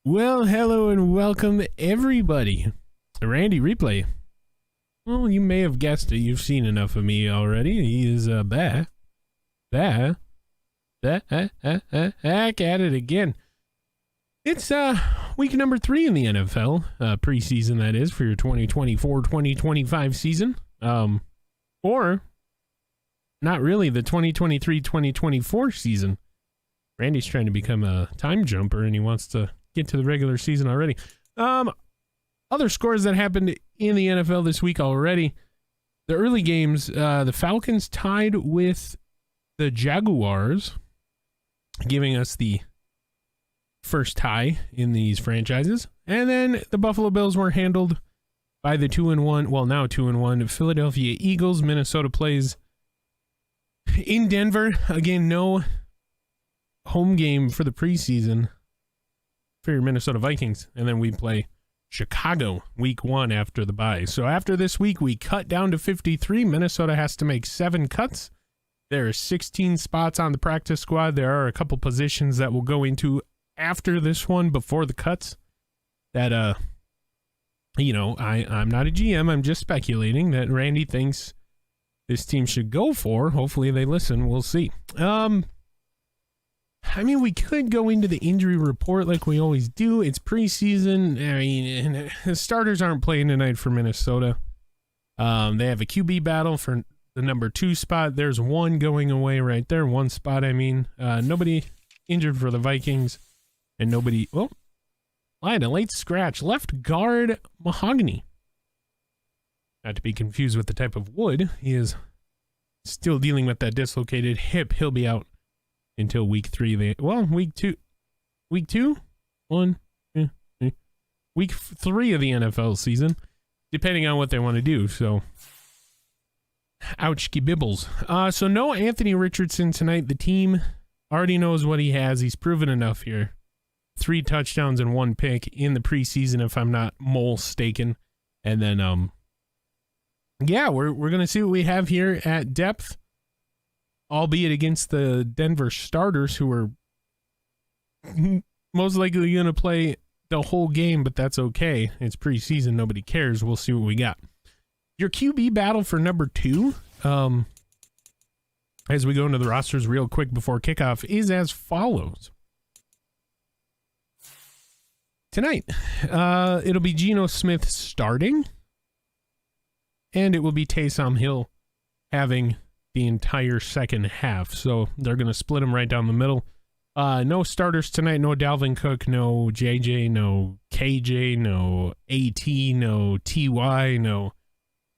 Well, hello and welcome everybody. Randy Replay. Well, you may have guessed it. You've seen enough of me already. He is back at it again. It's week number 3 in the NFL, preseason that is, for your 2024-2025 season. Or not really, the 2023-2024 season. Randy's trying to become a time jumper and he wants to get to the regular season already. Other scores that happened in the NFL this week already. The early games, the Falcons tied with the Jaguars, giving us the first tie in these franchises. And then the Buffalo Bills were handled by the 2-1, well, now 2-1 Philadelphia Eagles. Minnesota plays in Denver. Again, no home game for the preseason for your Minnesota Vikings, and then we play Chicago week 1 after the bye. So after this week, we cut down to 53. Minnesota has to make 7 cuts. There are 16 spots on the practice squad. There are a couple positions that we'll go into after this one before the cuts that, you know, I'm not a GM. I'm just speculating that Randy thinks this team should go for. Hopefully they listen. We'll see. I mean, we could go into the injury report like we always do. It's preseason. I mean, the starters aren't playing tonight for Minnesota. They have a QB battle for the number 2 spot. There's one going away right there. One spot, I mean. Nobody injured for the Vikings. And nobody... Oh, I had a late scratch. Left guard Mahogany. Not to be confused with the type of wood. He is still dealing with that dislocated hip. He'll be out until week 3. Week 2, week 3 of the NFL season, depending on what they want to do. So, ouchky bibbles. So no Anthony Richardson tonight. The team already knows what he has. He's proven enough here. 3 touchdowns and 1 pick in the preseason, if I'm not mistaken. And then, yeah, we're gonna see what we have here at depth. Albeit against the Denver starters, who are most likely going to play the whole game, but that's okay. It's preseason. Nobody cares. We'll see what we got. Your QB battle for number 2, as we go into the rosters real quick before kickoff, is as follows. Tonight, it'll be Geno Smith starting, and it will be Taysom Hill having the entire second half. So they're going to split them right down the middle. No starters tonight. No Dalvin Cook, no JJ, no KJ, no AT, no TY, no.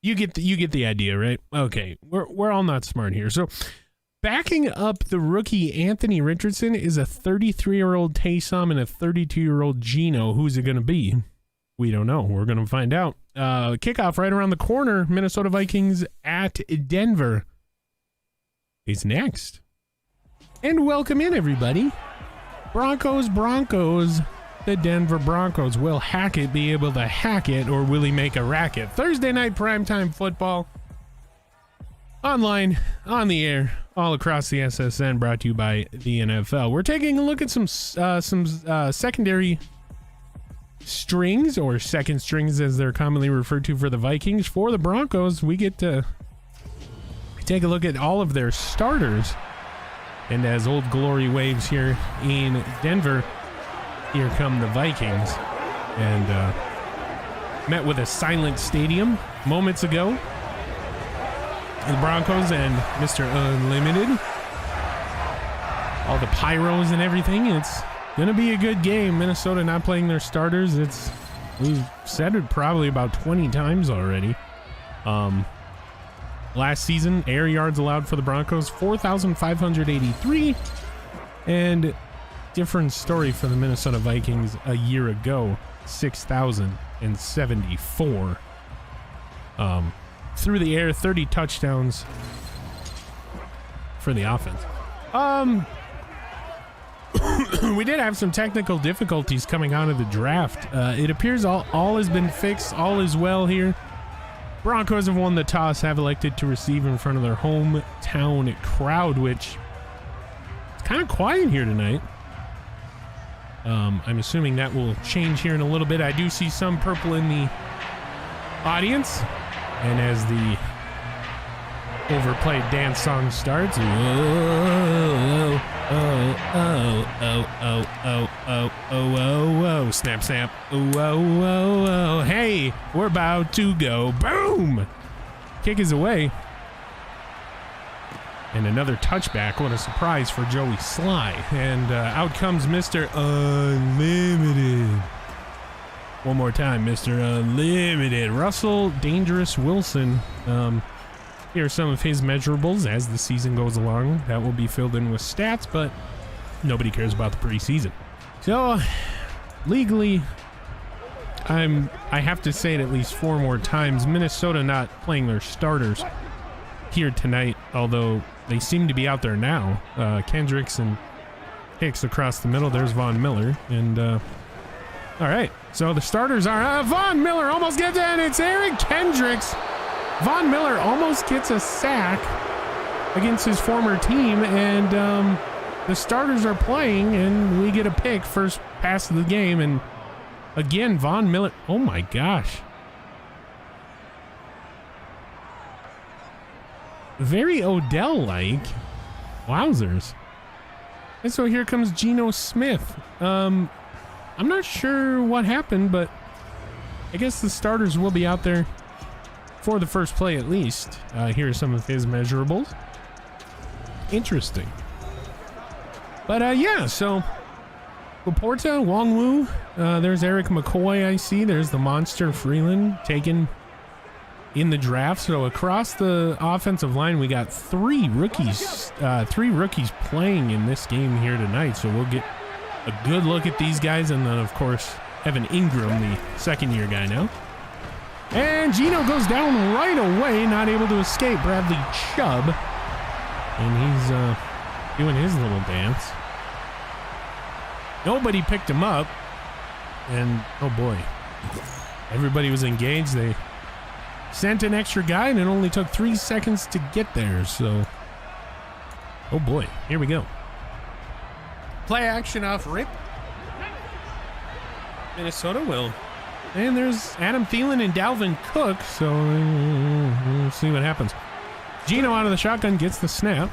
You get the idea, right? Okay, we're all not smart here. So backing up the rookie Anthony Richardson is a 33-year-old Taysom and a 32-year-old Geno. Who's it going to be? We don't know. We're going to find out. Kickoff right around the corner. Minnesota Vikings at Denver is next. And welcome in, everybody. Broncos. The Denver Broncos. Will Hackett be able to hack it, or will he make a racket? Thursday night primetime football. Online, on the air, all across the SSN, brought to you by the NFL. We're taking a look at some secondary strings, or second strings as they're commonly referred to for the Vikings. For the Broncos, we get to take a look at all of their starters. And as Old Glory waves here in Denver, here come the Vikings. And met with a silent stadium moments ago. The Broncos and Mr. Unlimited. All the pyros and everything. It's going to be a good game. Minnesota not playing their starters. We've said it probably about 20 times already. Last season, air yards allowed for the Broncos, 4,583. And different story for the Minnesota Vikings a year ago, 6,074. Through the air, 30 touchdowns for the offense. We did have some technical difficulties coming out of the draft. It appears all has been fixed. All is well here. Broncos have won the toss, have elected to receive in front of their hometown crowd, which is kind of quiet here tonight. I'm assuming that will change here in a little bit. I do see some purple in the audience. And as the overplayed dance song starts, whoa, oh, oh, oh, oh, oh, oh, oh, oh, oh, oh, snap, snap, oh, oh, oh, oh, hey, we're about to go, boom! Kick is away. And another touchback. What a surprise for Joey Sly. And out comes Mr. Unlimited. One more time, Mr. Unlimited. Russell Dangerous Wilson. Here are some of his measurables as the season goes along. That will be filled in with stats, but nobody cares about the preseason. So, legally, I have to say it at least 4 more times. Minnesota not playing their starters here tonight, although they seem to be out there now. Kendricks and Hicks across the middle. There's Von Miller. And, all right. So the starters are Von Miller almost gets it, and it's Eric Kendricks. Von Miller almost gets a sack against his former team, and the starters are playing, and we get a pick, first pass of the game, and again, Von Miller. Oh my gosh. Very Odell-like. Wowzers. And so here comes Geno Smith. I'm not sure what happened, but I guess the starters will be out there for the first play at least. Here are some of his measurables. Interesting. But yeah, so Laporta, Wongwu, there's Eric McCoy, I see. There's the monster Freeland taken in the draft. So across the offensive line, we got 3 rookies playing in this game here tonight. So we'll get a good look at these guys, and then of course Evan Ingram, the second-year guy now. And Geno goes down right away, not able to escape Bradley Chubb, and he's doing his little dance. Nobody picked him up, and oh boy, everybody was engaged. They sent an extra guy, and it only took 3 seconds to get there. So, oh boy, here we go. Play action off rip. Minnesota will. And there's Adam Thielen and Dalvin Cook, so we'll see what happens. Geno out of the shotgun, gets the snap.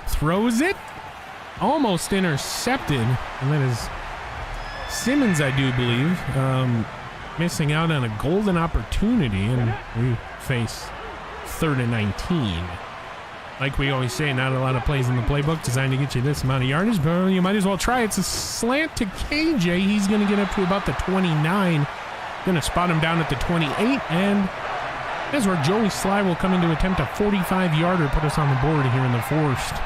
Throws it. Almost intercepted. And that is Simmons, I do believe, missing out on a golden opportunity, and we face 3rd and 19. Like we always say, not a lot of plays in the playbook designed to get you this amount of yardage, but you might as well try. It's a slant to KJ. He's going to get up to about the 29. Going to spot him down at the 28, and that's where Joey Sly will come in to attempt a 45-yarder, put us on the board here in the 4th.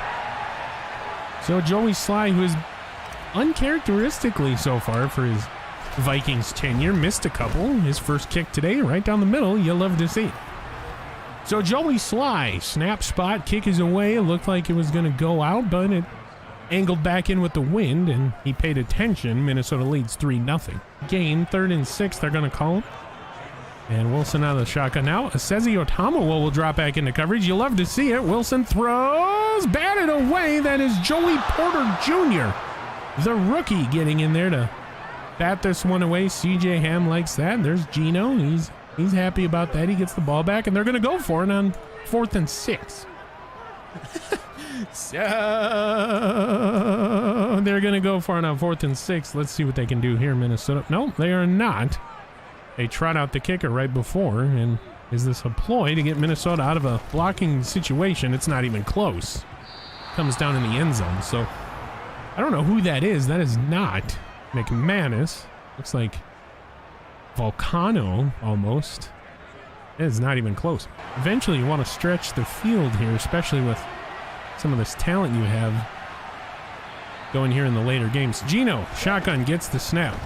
So Joey Sly, who is uncharacteristically so far for his Vikings tenure, missed a couple. His first kick today, right down the middle. You'll love to see it. So Joey Sly, snap spot, kick is away. It looked like it was going to go out, but it angled back in with the wind, and he paid attention. Minnesota leads 3-0. Gain, 3rd and 6, they're going to call him. And Wilson out of the shotgun now. Asezi Otamowo will drop back into coverage. You'll love to see it. Wilson throws, batted away. That is Joey Porter Jr., the rookie, getting in there to bat this one away. CJ Ham likes that. There's Geno. He's happy about that. He gets the ball back, and they're going to go for it on 4th and 6. So they're going to go for it on 4th and 6. Let's see what they can do here, Minnesota. No, they are not. They trot out the kicker right before, and is this a ploy to get Minnesota out of a blocking situation? It's not even close. Comes down in the end zone, so I don't know who that is. That is not McManus. Looks like Volcano, almost. It is not even close. Eventually, you want to stretch the field here, especially with some of this talent you have going here in the later games. Geno, shotgun, gets the snap.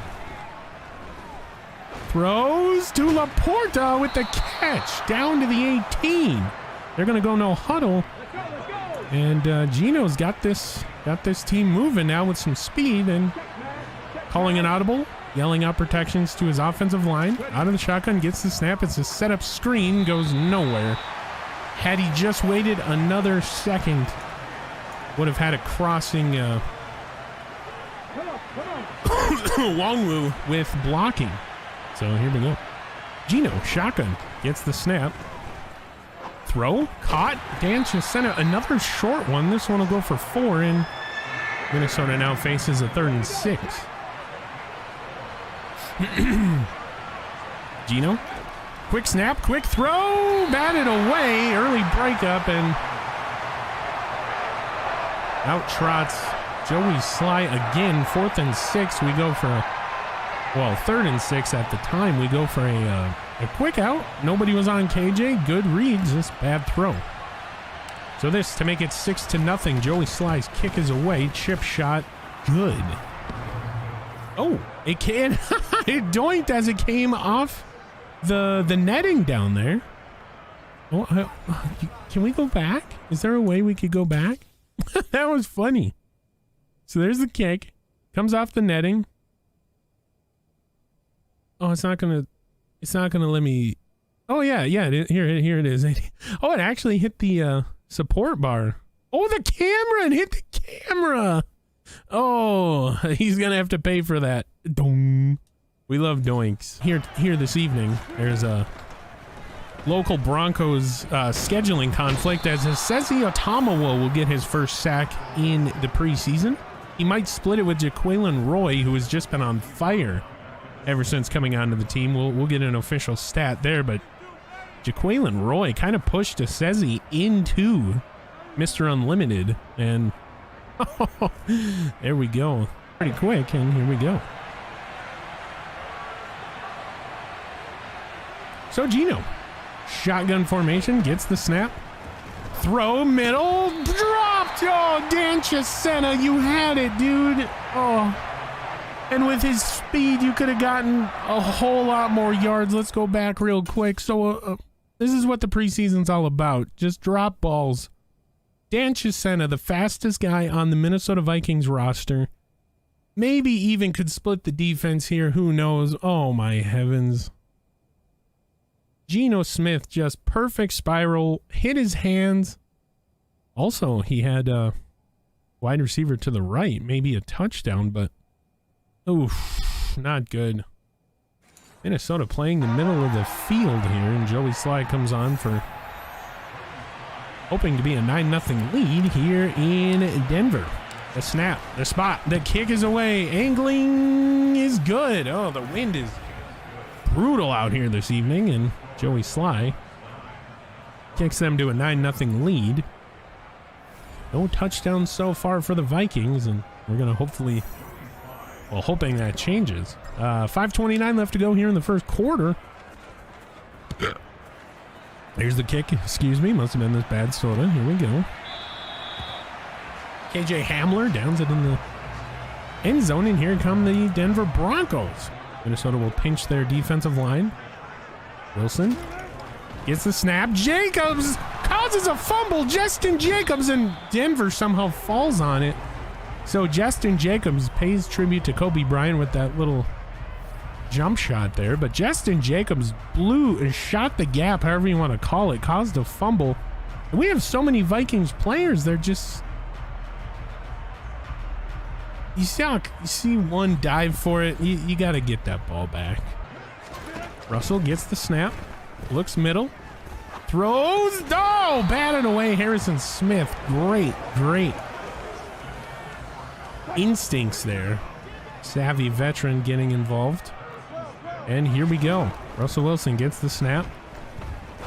Throws to Laporta with the catch, down to the 18. They're going to go no huddle. And Geno's got this team moving now with some speed, and calling an audible. Yelling out protections to his offensive line. Out of the shotgun, gets the snap. It's a setup screen, goes nowhere. Had he just waited another second, would have had a crossing Longwu with blocking. So here we go. Gino, shotgun, gets the snap. Throw, caught, Danch center, another short one. This one will go for 4, and Minnesota now faces a 3rd and 6. Gino, quick snap, quick throw, batted away, early breakup, and out trots Joey Sly again. 4th and 6, we go for, well, 3rd and 6 at the time. We go for a quick out. Nobody was on KJ. Good read, just bad throw. So this to make it 6-0. Joey Sly's kick is away. Chip shot, good. Oh, it can. It doinked as it came off the netting down there. Oh, can we go back? Is there a way we could go back? That was funny. So there's the kick. Comes off the netting. Oh, it's not gonna let me. Oh yeah, here it is. Oh, it actually hit the support bar. Oh, the camera! It hit the camera. Oh, he's gonna have to pay for that. Dong. We love doinks. Here this evening, there's a local Broncos scheduling conflict as Sezi Otamawa will get his first sack in the preseason. He might split it with Jaqueline Roy, who has just been on fire ever since coming onto the team. We'll get an official stat there, but Jaqueline Roy kind of pushed Sezi into Mr. Unlimited, and there we go. Pretty quick, and here we go. So Gino, shotgun formation, gets the snap. Throw, middle, dropped! Oh, Dan Chisena, you had it, dude. Oh. And with his speed, you could have gotten a whole lot more yards. Let's go back real quick. So this is what the preseason's all about. Just drop balls. Dan Chisena, the fastest guy on the Minnesota Vikings roster. Maybe even could split the defense here. Who knows? Oh, my heavens. Geno Smith, just perfect spiral. Hit his hands. Also, he had a wide receiver to the right. Maybe a touchdown, but oof, not good. Minnesota playing the middle of the field here, and Joey Sly comes on for hoping to be a 9-0 lead here in Denver. The snap, the spot, the kick is away. Angling is good. Oh, the wind is brutal out here this evening, and Joey Sly kicks them to a 9-0 lead. No touchdowns so far for the Vikings, and we're going to hopefully, well, hoping that changes. 5:29 left to go here in the first quarter. There's the kick. Excuse me. Must have been this bad soda. Here we go. KJ Hamler downs it in the end zone, and here come the Denver Broncos. Minnesota will pinch their defensive line. Wilson gets the snap. Jacobs causes a fumble. Justin Jacobs, and Denver somehow falls on it. So Justin Jacobs pays tribute to Kobe Bryant with that little jump shot there. But Justin Jacobs shot the gap, however you want to call it, caused a fumble. And we have so many Vikings players. They're just... You see one dive for it, you got to get that ball back. Russell gets the snap, looks middle, throws, oh, batted away. Harrison Smith, great instincts there. Savvy veteran getting involved. And here we go. Russell Wilson gets the snap,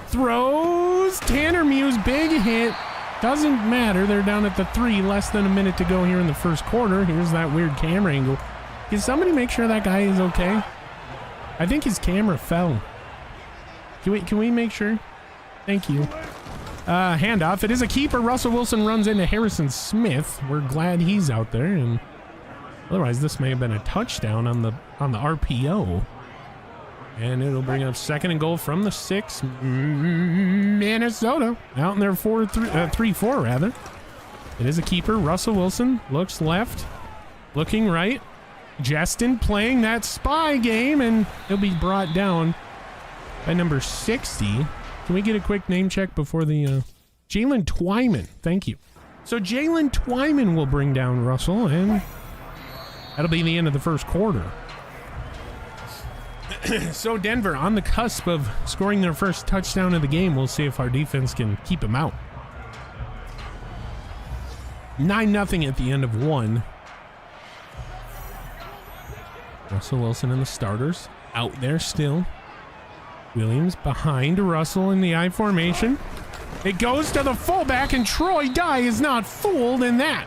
throws, Tanner Muse, big hit. Doesn't matter. They're down at the 3, less than a minute to go here in the first quarter. Here's that weird camera angle. Can somebody make sure that guy is okay? I think his camera fell. Can we make sure? Thank you. Handoff. It is a keeper. Russell Wilson runs into Harrison Smith. We're glad he's out there, and otherwise this may have been a touchdown on the RPO. And it'll bring up 2nd and goal from the 6. Minnesota out in their 3-4 rather. It is a keeper. Russell Wilson looks left, looking right. Justin playing that spy game, and he'll be brought down by number 60. Can we get a quick name check before the Jalen Twyman? Thank you. So Jalen Twyman will bring down Russell, and That'll be the end of the first quarter. So Denver on the cusp of scoring their first touchdown of the game. We'll see if our defense can keep them out. 9-0 at the end of one. Russell Wilson and the starters out there still. Williams behind Russell in the I formation. It goes to the fullback, and Troy Dye is not fooled in that.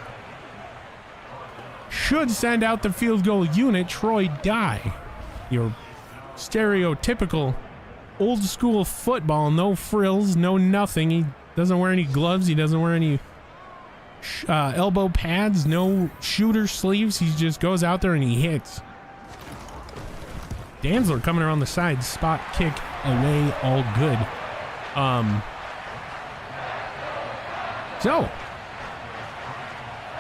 Should send out the field goal unit. Troy Dye, your stereotypical old school football, no frills, no nothing. He doesn't wear any gloves. He doesn't wear any elbow pads, no shooter sleeves. He just goes out there and he hits. Danzler coming around the side, spot kick away, all good. So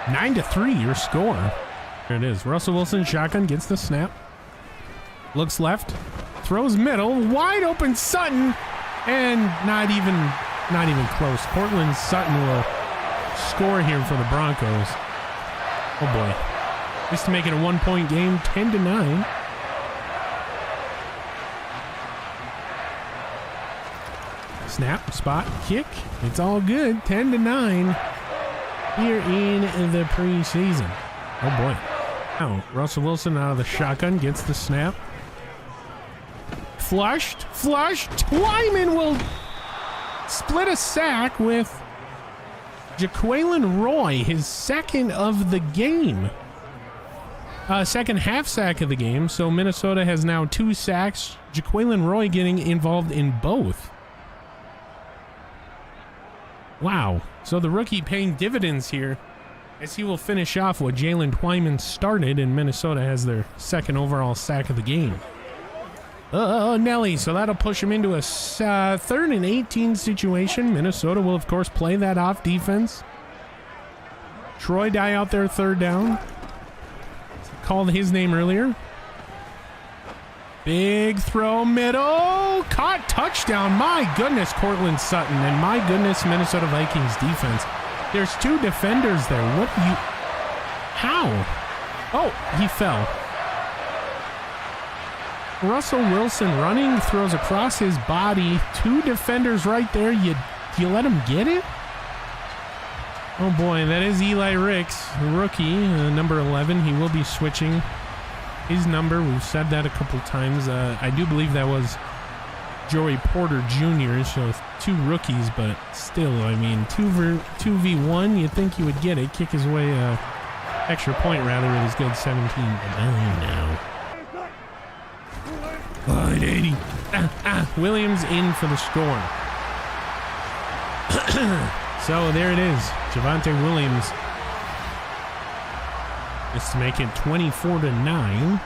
9-3 your score. There it is. Russell Wilson shotgun, gets the snap, looks left, throws middle, wide open Sutton, and not even close. Cortland Sutton will score here for the Broncos. Oh boy. Just to make it a 1-point game, 10-9. Snap, spot, kick. It's all good. 10-9 here in the preseason. Oh boy. Now, Russell Wilson out of the shotgun, gets the snap. Flushed. Twyman will split a sack with Jaquelin Roy, his second of the game. Second half sack of the game. So Minnesota has now 2 sacks. Jaquelin Roy getting involved in both. Wow. So the rookie paying dividends here as he will finish off what Jalen Twyman started, and Minnesota has their second overall sack of the game. Nelly. So that'll push him into a 3rd and 18 situation. Minnesota will, of course, play that off defense. Troy Dye out there, 3rd down. Called his name earlier. Big throw, middle, caught, touchdown. My goodness, Cortland Sutton, and my goodness, Minnesota Vikings defense. There's 2 defenders there. What do you... How? Oh, he fell. Russell Wilson running, throws across his body. 2 defenders right there. You let him get it? Oh boy, that is Eli Ricks, rookie, number 11. He will be switching his number. We've said that a couple times. I do believe that was Joey Porter Jr., so 2 rookies, but still, I mean, 2v1, you'd think he would get it. Kick his way, extra point rather, it is good. 17-9 now. 580. Williams in for the score. So there it is. Javonte Williams is to make it 24-9.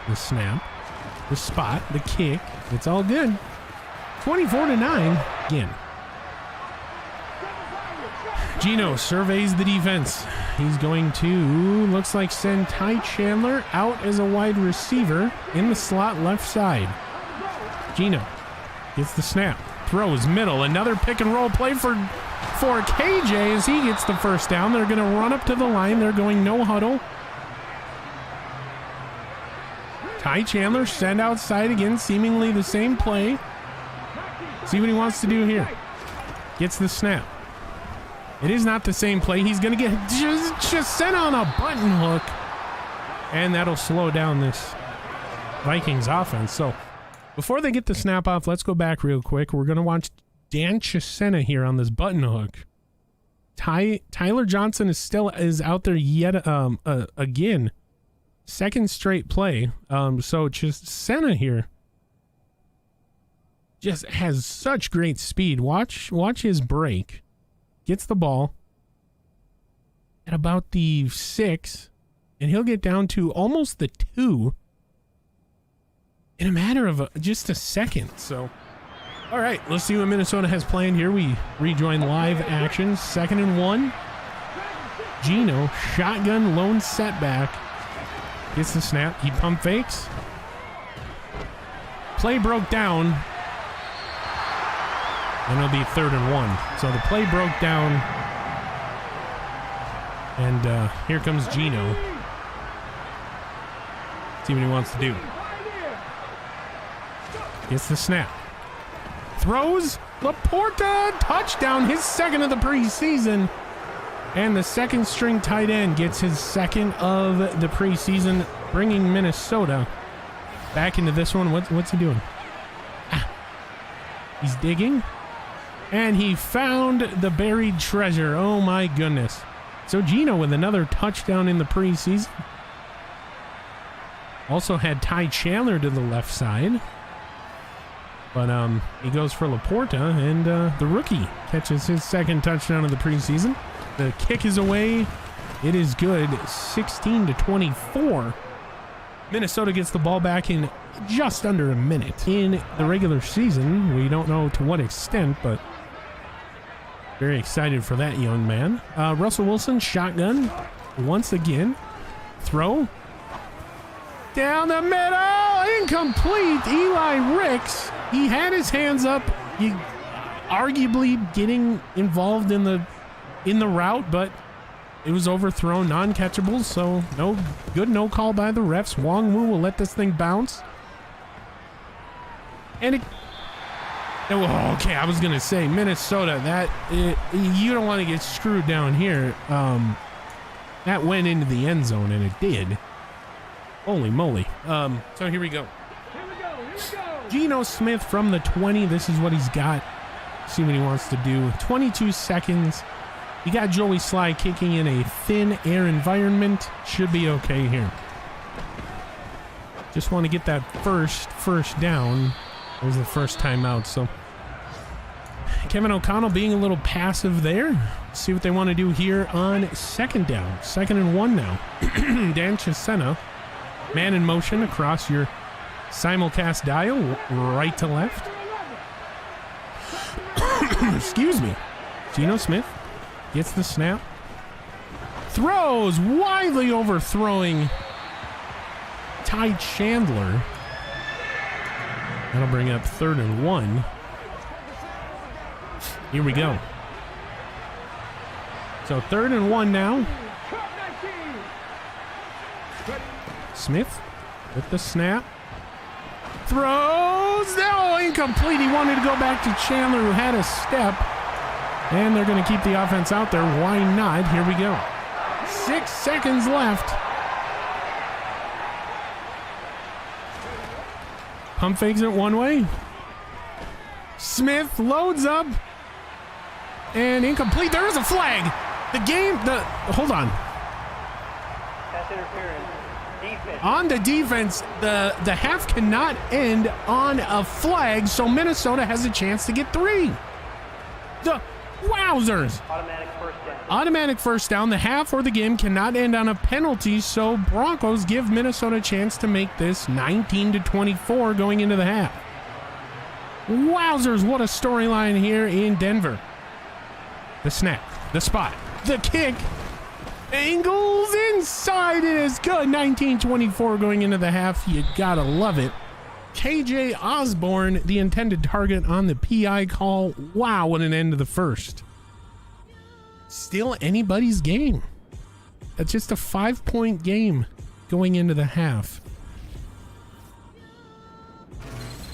The snap, the spot, the kick. It's all good. 24-9 again. Gino surveys the defense. He's going to, looks like, send Ty Chandler out as a wide receiver in the slot left side. Gino gets the snap, throws middle, another pick and roll play for KJ as he gets the first down. They're going to run up to the line. They're going no huddle. Ty Chandler send outside again, seemingly the same play. See what he wants to do here. Gets the snap. It is not the same play. He's going to get just sent on a button hook. And that'll slow down this Vikings offense. So before they get the snap off, let's go back real quick. We're going to watch Dan Chisena here on this button hook. Tyler Johnson is out there yet again. Second straight play. So Chisena here just has such great speed. Watch his break. Gets the ball at about the 6, and he'll get down to almost the 2 in a matter of just a second. So, all right, let's see what Minnesota has planned here. We rejoin live action. 2nd and 1. Gino, shotgun, lone setback. Gets the snap. He pump fakes. Play broke down. And it'll be 3rd and 1. So the play broke down And here comes Gino. See what he wants to do. Gets the snap. Throws. Laporta. Touchdown. His second of the preseason. And the second string tight end gets his second of the preseason, bringing Minnesota back into this one. What's he doing? He's digging. And he found the buried treasure. Oh my goodness. So Gino with another touchdown in the preseason. Also had Ty Chandler to the left side. But he goes for Laporta, and the rookie catches his second touchdown of the preseason. The kick is away. It is good. 16-24. Minnesota gets the ball back in just under a minute. In the regular season, we don't know to what extent, but very excited for that young man. Russell Wilson, shotgun. Once again. Throw. Down the middle. Incomplete. Eli Ricks. He had his hands up. He arguably getting involved in the route, but it was overthrown, non-catchable, so no call by the refs. Wong Wu will let this thing bounce. And okay, I was gonna say Minnesota, you don't want to get screwed down here. That went into the end zone, and it did. Holy moly. So here we go. Geno Smith from the 20. This is what he's got. See what he wants to do. 22 seconds. You got Joey Sly kicking in a thin air environment. Should be okay here. Just want to get that first down. It was the first timeout, so Kevin O'Connell being a little passive there. See what they want to do here on second down. 2nd and 1 now. Dan Chisena, man in motion across your simulcast dial, right to left. Excuse me. Geno Smith gets the snap. Throws, widely overthrowing Ty Chandler. That'll bring up 3rd and 1. Here we go. So 3rd and 1 now. Smith with the snap. Throws. No, incomplete. He wanted to go back to Chandler, who had a step. And they're going to keep the offense out there. Why not? Here we go. 6 seconds left. Pump fakes it one way. Smith loads up. And incomplete. There is a flag. Hold on. Pass interference. Defense. On the defense, the half cannot end on a flag, so Minnesota has a chance to get 3. The wowzers. Automatic first down. The half or the game cannot end on a penalty, so Broncos give Minnesota a chance to make this 19-24 going into the half. Wowzers, what a storyline here in Denver. The snap, the spot, the kick. Angles inside. It is good. 19-24 going into the half. You gotta love it. KJ Osborne, the intended target on the PI call. Wow, what an end to the first. Still anybody's game. That's just a 5-point game going into the half.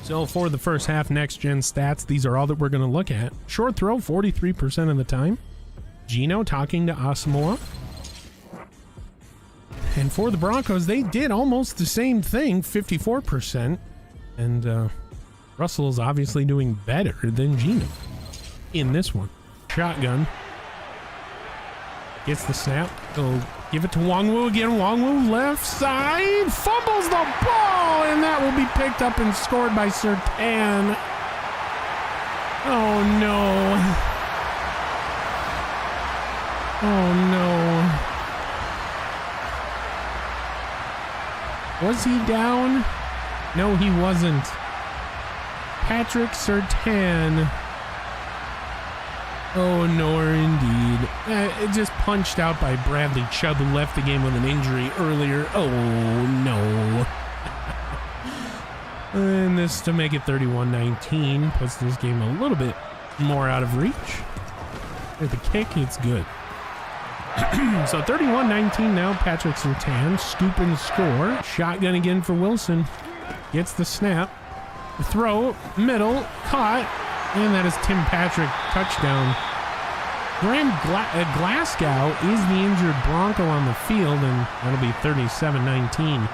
So for the first half next-gen stats, these are all that we're going to look at. Short throw, 43% of the time. Geno talking to Asamoah. And for the Broncos, they did almost the same thing, 54%. And Russell's obviously doing better than Geno in this one. Shotgun. Gets the snap. He'll give it to Wong Wu again. Wong Wu left side. Fumbles the ball, and that will be picked up and scored by Surtain. Oh, no. Oh, no. Was he down? No, he wasn't. Patrick Surtain. Oh, nor indeed. It just punched out by Bradley Chubb, who left the game with an injury earlier. Oh, no. And this to make it 31-19 puts this game a little bit more out of reach. With the kick, it's good. So 31-19 now. Patrick Surtain, scoop and score. Shotgun again for Wilson. Gets the snap. The throw, middle, caught. And that is Tim Patrick, touchdown. Graham Glasgow is the injured Bronco on the field, and that'll be 37-19.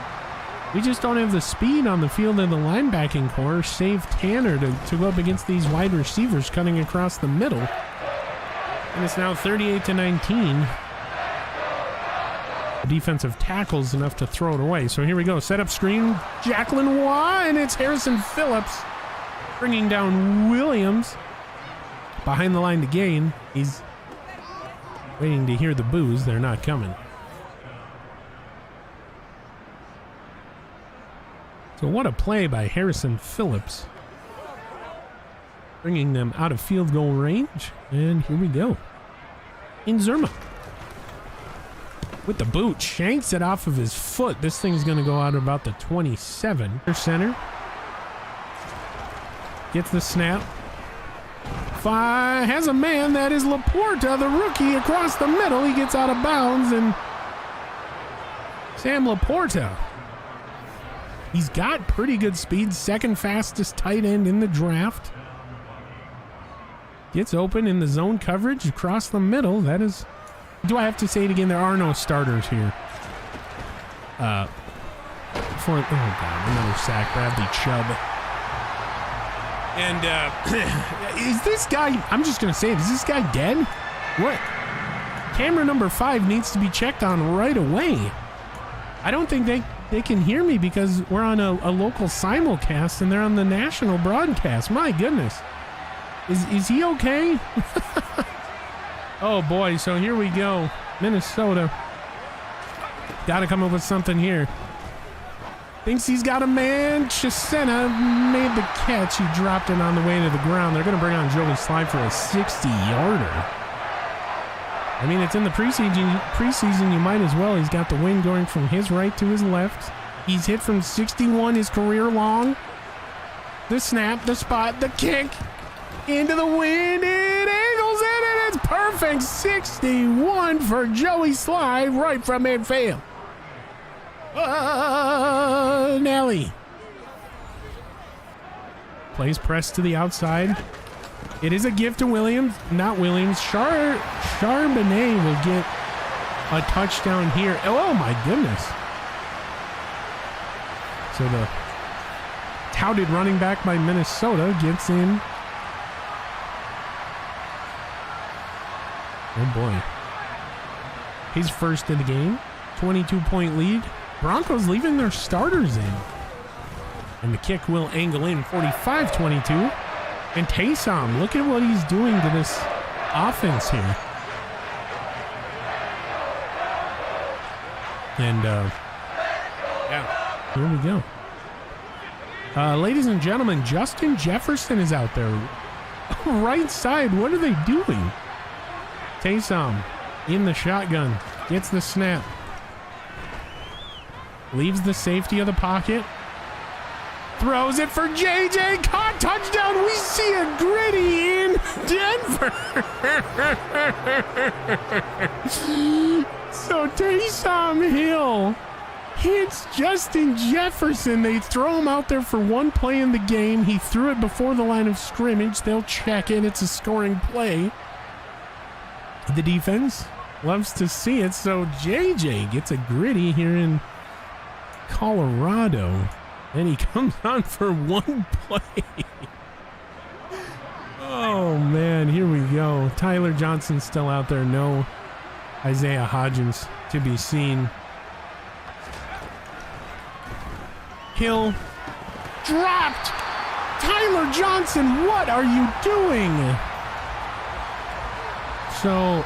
We just don't have the speed on the field in the linebacking core, save Tanner to go up against these wide receivers cutting across the middle. And it's now 38-19. The defensive tackles enough to throw it away. So here we go. Set up screen. Jacqueline Waugh, and it's Harrison Phillips bringing down Williams. Behind the line to gain. He's waiting to hear the boos. They're not coming. So what a play by Harrison Phillips. Bringing them out of field goal range. And here we go. Inzerma. With the boot. Shanks it off of his foot. This thing's going to go out about the 27. Center. Gets the snap. Has a man. That is Laporta, the rookie, across the middle. He gets out of bounds, and Sam Laporta. He's got pretty good speed. Second fastest tight end in the draft. Gets open in the zone coverage across the middle. That is... Do I have to say it again? There are no starters here. Oh, God. Another sack. Bradley Chubb. And is this guy, I'm just going to say it, is this guy dead? What? Camera number 5 needs to be checked on right away. I don't think they can hear me because we're on a local simulcast and they're on the national broadcast. My goodness. Is he okay? Oh boy, so here we go. Minnesota. Got to come up with something here. Thinks he's got a man. Chisena made the catch. He dropped it on the way to the ground. They're going to bring on Joey Slide for a 60-yarder. I mean, it's in the preseason. You might as well. He's got the wind going from his right to his left. He's hit from 61 his career long. The snap, the spot, the kick. Into the wind. It angles in, and it's perfect. 61 for Joey Slide right from midfield. Nelly. Plays press to the outside. It is a gift to Williams. Not Williams. Charbonnet will get a touchdown here. Oh, my goodness. So the touted running back by Minnesota gets in. Oh, boy. He's first in the game. 22-point lead. Broncos leaving their starters in. And the kick will angle in 45-22. And Taysom, look at what he's doing to this offense here. And, yeah, here we go. Ladies and gentlemen, Justin Jefferson is out there. Right side, what are they doing? Taysom in the shotgun. Gets the snap. Leaves the safety of the pocket. Throws it for JJ. Caught, touchdown. We see a Gritty in Denver. So Taysom Hill hits Justin Jefferson. They throw him out there for one play in the game. He threw it before the line of scrimmage. They'll check it. It's a scoring play. The defense loves to see it. So JJ gets a Gritty here in Colorado, and he comes on for one play. Oh man, here we go. Tyler Johnson's still out there. No Isaiah Hodgins to be seen. Hill dropped. Tyler Johnson, what are you doing? So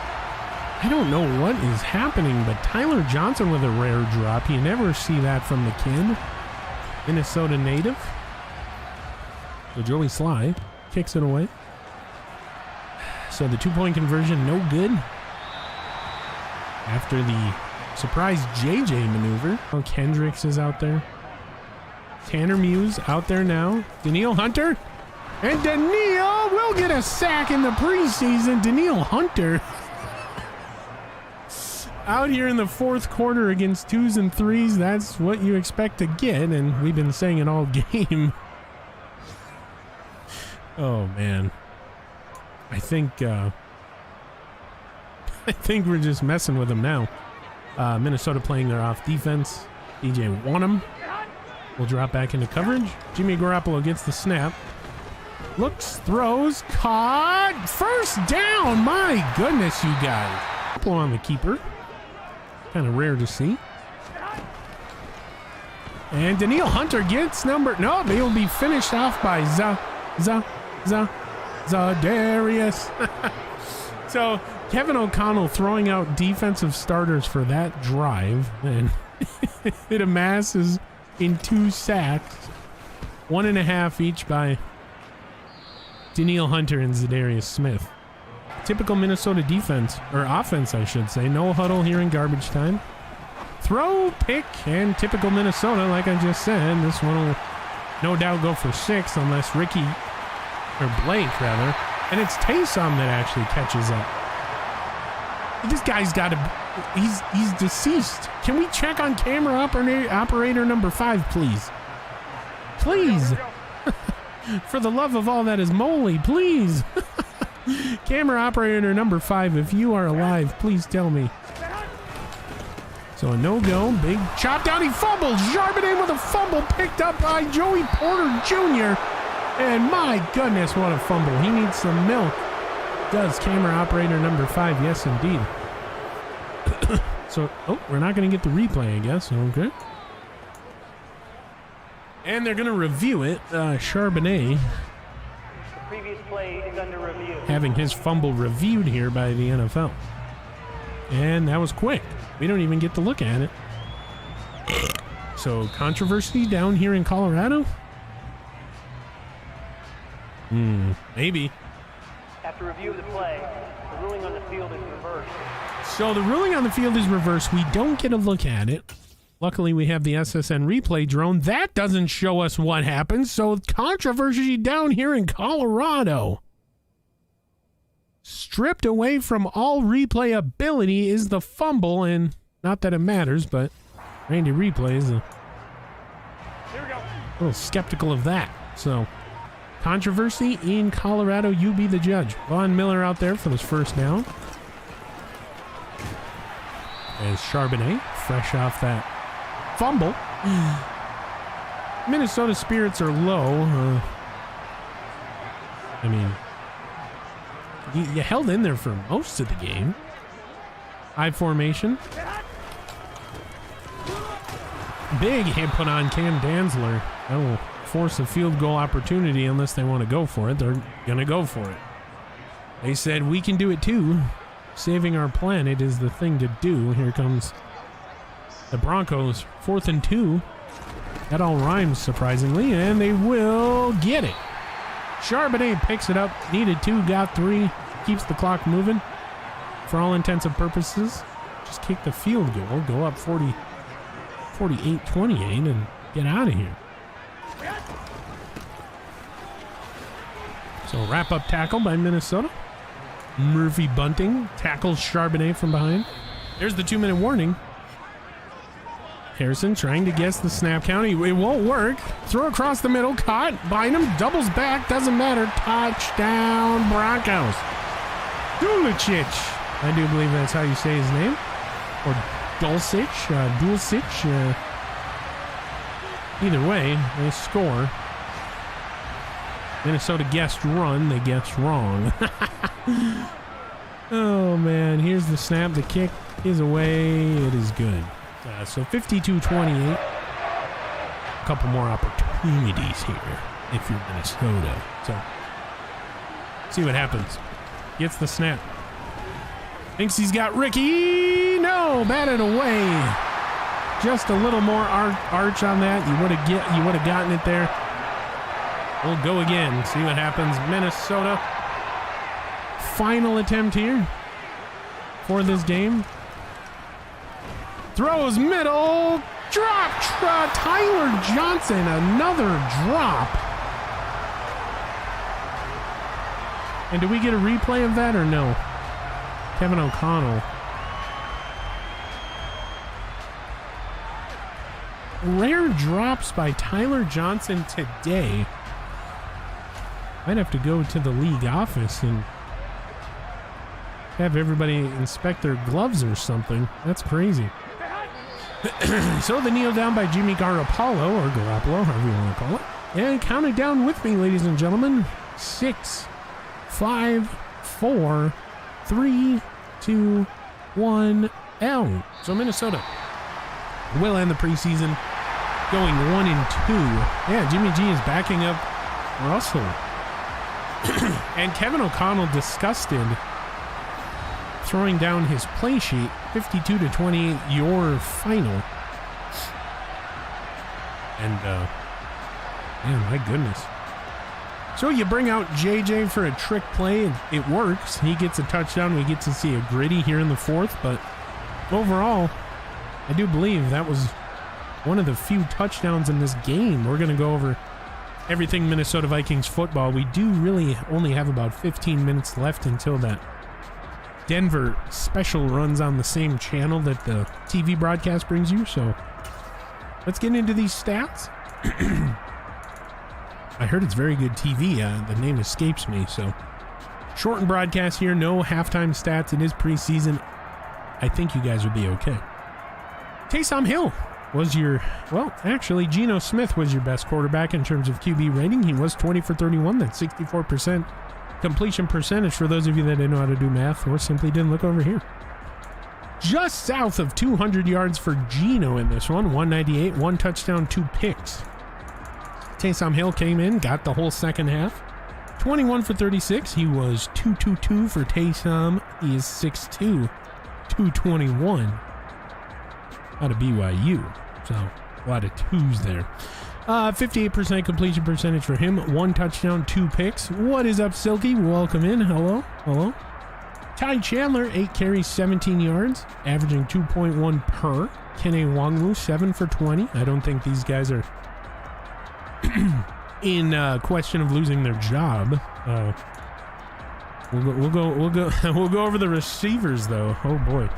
I don't know what is happening, but Tyler Johnson with a rare drop. You never see that from the kid. Minnesota native. So Joey Sly kicks it away. So the 2-point conversion, no good. After the surprise JJ maneuver. Oh, Kendricks is out there. Tanner Muse out there now. Daniil Hunter. And Daniil will get a sack in the preseason. Daniil Hunter. out here in the fourth quarter against 2s and 3s, that's what you expect to get, and we've been saying it all game. Oh man, I think we're just messing with them now. Minnesota playing their off defense. DJ Wanham will drop back into coverage. Jimmy Garoppolo gets the snap. Looks, throws, caught. First down. My goodness, you guys. Garoppolo on the keeper. Kind of rare to see. And Daniil Hunter gets number. No, he'll be finished off by Darius. So Kevin O'Connell throwing out defensive starters for that drive, and it amasses in 2 sacks, 1.5 each by Daniil Hunter and Zadarius Smith. Typical Minnesota defense, or offense, I should say. No huddle here in garbage time. Throw, pick, and typical Minnesota, like I just said. This one will no doubt go for 6 unless Ricky, or Blake rather, and it's Taysom that actually catches up. This guy's got to, he's deceased. Can we check on camera operator number 5, please? Please. For the love of all that is moly, please. Camera operator number 5, if you are alive, please tell me. So a no-go, big chop down, he fumbles. Charbonnet with a fumble picked up by Joey Porter Jr. And my goodness, what a fumble. He needs some milk. Does camera operator number 5, yes indeed. So, oh, we're not going to get the replay, I guess. Okay. And they're going to review it. Charbonnet The previous play is under review. having his fumble reviewed here by the NFL. And that was quick. We don't even get to look at it. So, controversy down here in Colorado? Maybe. After review of the play, the ruling on the field is reversed. So the ruling on the field is reversed. We don't get a look at it. Luckily, we have the SSN replay drone. That doesn't show us what happened. So controversy down here in Colorado. Stripped away from all replayability is the fumble, and not that it matters, but Randy Replay is a little skeptical of that. So controversy in Colorado, you be the judge. Von Miller out there for this first down. As Charbonnet, fresh off that fumble. Minnesota spirits are low. I mean, you held in there for most of the game. I formation. Big hit put on Cam Dantzler. That will force a field goal opportunity unless they want to go for it. They're going to go for it. They said, we can do it too. Saving our planet is the thing to do. Here comes the Broncos, 4th and 2. That all rhymes, surprisingly, and they will get it. Charbonnet picks it up. Needed 2, got 3. Keeps the clock moving. For all intents and purposes, just kick the field goal. Go up 48-28 and get out of here. So wrap-up tackle by Minnesota. Murphy Bunting tackles Charbonnet from behind. There's the 2-minute warning. Harrison trying to guess the snap count. It won't work. Throw across the middle. Caught. Bynum doubles back. Doesn't matter. Touchdown Broncos. Dulcich. I do believe that's how you say his name. Or Dulcich. Dulcich. Either way, they score. Minnesota guessed run. They guessed wrong. Oh, man. Here's the snap. The kick is away. It is good. So 52-28. A couple more opportunities here if you're Minnesota. So see what happens. Gets the snap. Thinks he's got Ricky. No, batted away. Just a little more arch on that. You would have gotten it there. We'll go again. See what happens. Minnesota. Final attempt here for this game. Throws middle. Drop. Tyler Johnson. Another drop. And do we get a replay of that or no? Kevin O'Connell. rare drops by Tyler Johnson today. Might have to go to the league office and have everybody inspect their gloves or something. That's crazy. So the kneel down by Jimmy Garoppolo, or Garoppolo, however you want to call it. And count it down with me, ladies and gentlemen. 6, 5, 4, 3, 2, 1, L. So Minnesota will end the preseason going 1-2. Yeah, Jimmy G is backing up Russell. And Kevin O'Connell disgusted, throwing down his play sheet. 52-28, your final. And man, my goodness. So you bring out JJ for a trick play, and it works. He gets a touchdown. We get to see a gritty here in the fourth, but overall, I do believe that was one of the few touchdowns in this game. We're going to go over everything Minnesota Vikings football. We do really only have about 15 minutes left until that Denver special runs on the same channel that the TV broadcast brings you. So let's get into these stats. I heard it's very good TV. The name escapes me. So shortened broadcast here. No halftime stats. It is preseason. I think you guys will be okay. Taysom Hill was your, well, actually, Geno Smith was your best quarterback in terms of QB rating. He was 20 for 31. That's 64% completion percentage for those of you that didn't know how to do math or simply didn't look over here. Just south of 200 yards for Geno in this one. 198, 1 touchdown, 2 picks. Taysom Hill came in, got the whole second half. 21 for 36. He was 222 for Taysom. He is 6'2", 221. Out of BYU. So a lot of twos there. 58% completion percentage for him. 1 touchdown, 2 picks. What is up, Silky? Welcome in. Hello. Hello. Ty Chandler, 8 carries, 17 yards, averaging 2.1 per. Kene Nwangwu, 7 for 20. I don't think these guys are in question of losing their job. We'll go over the receivers though. Oh boy.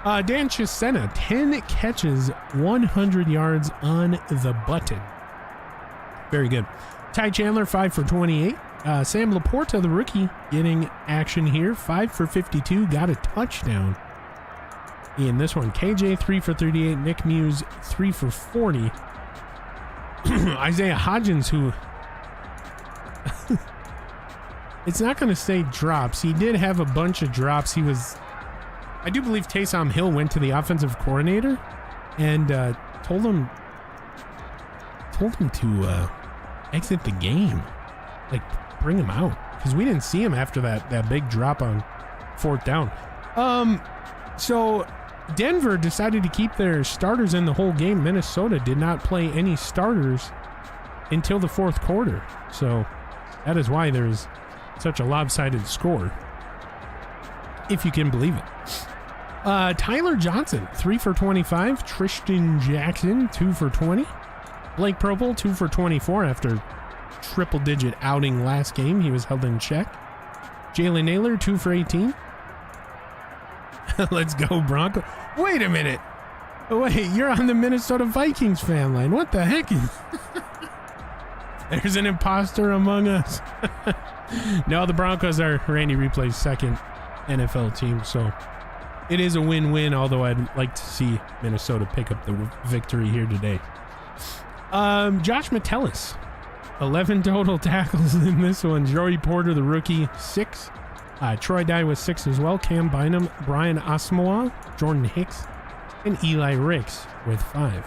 Dan Chisena, 10 catches, 100 yards on the button. Very good. Ty Chandler, 5 for 28. Sam Laporta, the rookie, getting action here. 5 for 52, got a touchdown in this one. KJ, 3 for 38. Nick Muse, 3 for 40. Isaiah Hodgins, who it's not going to say drops. He did have a bunch of drops. I do believe Taysom Hill went to the offensive coordinator and told him to exit the game, like bring him out, because we didn't see him after that big drop on 4th down. So Denver decided to keep their starters in the whole game. Minnesota did not play any starters until the 4th quarter. So that is why there's such a lopsided score, if you can believe it. Tyler Johnson, 3 for 25. Tristan Jackson, 2 for 20. Blake Propel, 2 for 24 after triple-digit outing last game. He was held in check. Jalen Naylor, 2 for 18. Let's go, Broncos. Wait a minute. Wait, you're on the Minnesota Vikings fan line. What the heck? There's an imposter among us. No, the Broncos are Randy Replay's second NFL team, so it is a win-win, although I'd like to see Minnesota pick up the victory here today. Josh Metellus, 11 total tackles in this one. Joey Porter, the rookie, 6. Troy Dye was 6 as well. Cam Bynum, Brian Asamoah, Jordan Hicks, and Eli Ricks with 5.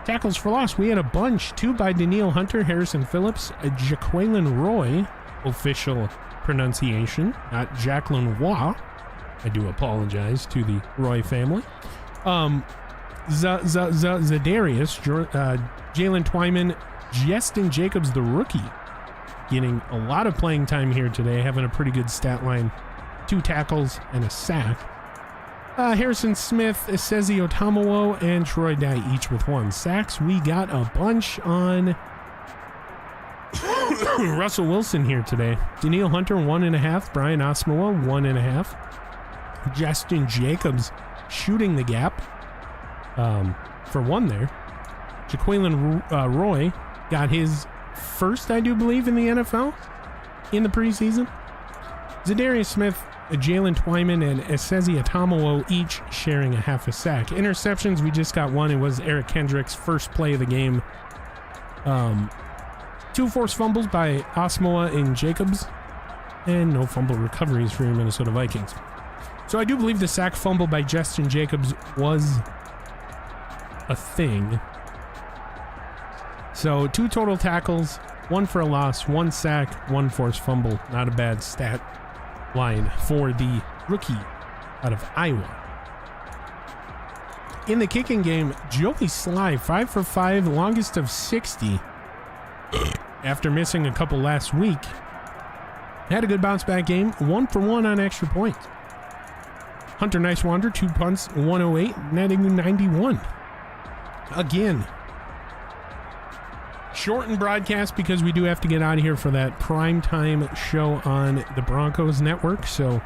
Tackles for loss, we had a bunch. 2 by Daniil Hunter, Harrison Phillips, Jaquelin Roy, official pronunciation, not Jacqueline Waugh. I do apologize to the Roy family. Zadarius, Jalen Twyman, Justin Jacobs, the rookie, getting a lot of playing time here today, having a pretty good stat line. 2 tackles and a sack. Harrison Smith, Esezi Otamowo, and Troy Dye each with 1. Sacks, we got a bunch on Russell Wilson here today. Daniil Hunter, 1.5. Brian Asamoah, 1.5. Justin Jacobs shooting the gap for 1 there. Jaquelin Roy got his first, I do believe, in the NFL in the preseason. Zadarius Smith, Jalen Twyman, and Esezi Atamowo each sharing a half a sack. Interceptions, we just got one. It was Eric Kendrick's first play of the game. 2 forced fumbles by Osmoa and Jacobs, and no fumble recoveries for your Minnesota Vikings. So I do believe the sack fumble by Justin Jacobs was a thing. So 2 total tackles, 1 for a loss, 1 sack, 1 forced fumble. Not a bad stat line for the rookie out of Iowa. In the kicking game, Joey Sly, 5 for 5, longest of 60. After missing a couple last week, had a good bounce back game, 1 for 1 on extra points. Hunter Nicewander, 2 punts, 108, netting 91. Again, shortened broadcast because we do have to get out of here for that primetime show on the Broncos network. So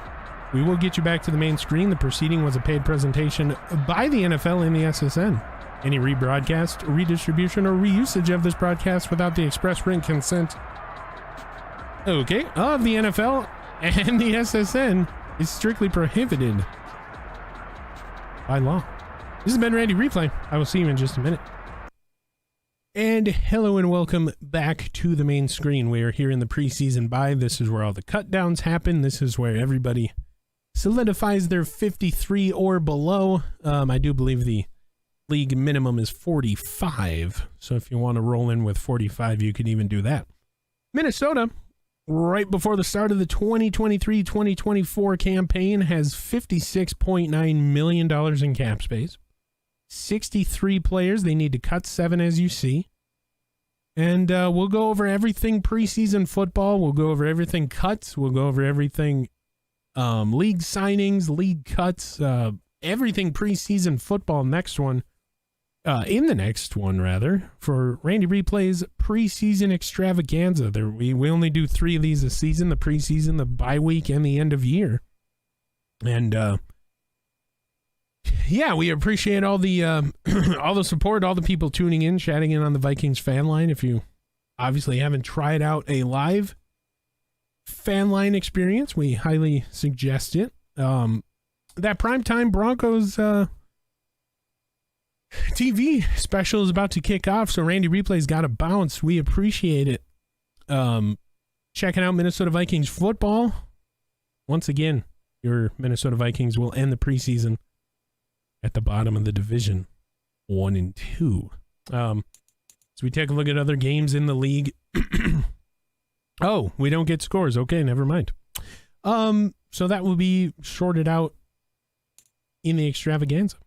we will get you back to the main screen. The proceeding was a paid presentation by the NFL and the SSN. Any rebroadcast, redistribution, or reusage of this broadcast without the express written consent of the NFL and the SSN is strictly prohibited by law. This has been Randy Replay. I will see you in just a minute. And hello and welcome back to the main screen. We are here in the preseason bye. This is where all the cut downs happen. This is where everybody solidifies their 53 or below. I do believe the league minimum is 45. So if you want to roll in with 45, you can even do that. Minnesota, right before the start of the 2023-2024 campaign, has $56.9 million in cap space. 63 players. They need to cut 7, as you see. And we'll go over everything preseason football. We'll go over everything cuts. We'll go over everything league signings, league cuts, everything preseason football. In the next one, rather, for Randy Replay's preseason extravaganza. We only do 3 of these a season: the preseason, the bye week, and the end of year. And yeah, we appreciate all the all the support, all the people tuning in, chatting in on the Vikings fan line. If you obviously haven't tried out a live fan line experience, we highly suggest it. That primetime Broncos TV special is about to kick off, so Randy Replay's got to bounce. We appreciate it. Checking out Minnesota Vikings football. Once again, your Minnesota Vikings will end the preseason at the bottom of the division, 1 and 2. So we take a look at other games in the league. Oh, we don't get scores. Okay, never mind. So that will be sorted out in the extravaganza.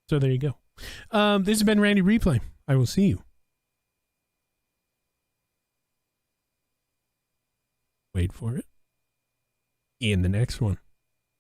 So there you go. This has been Randy Replay. I will see you. Wait for it. In the next one.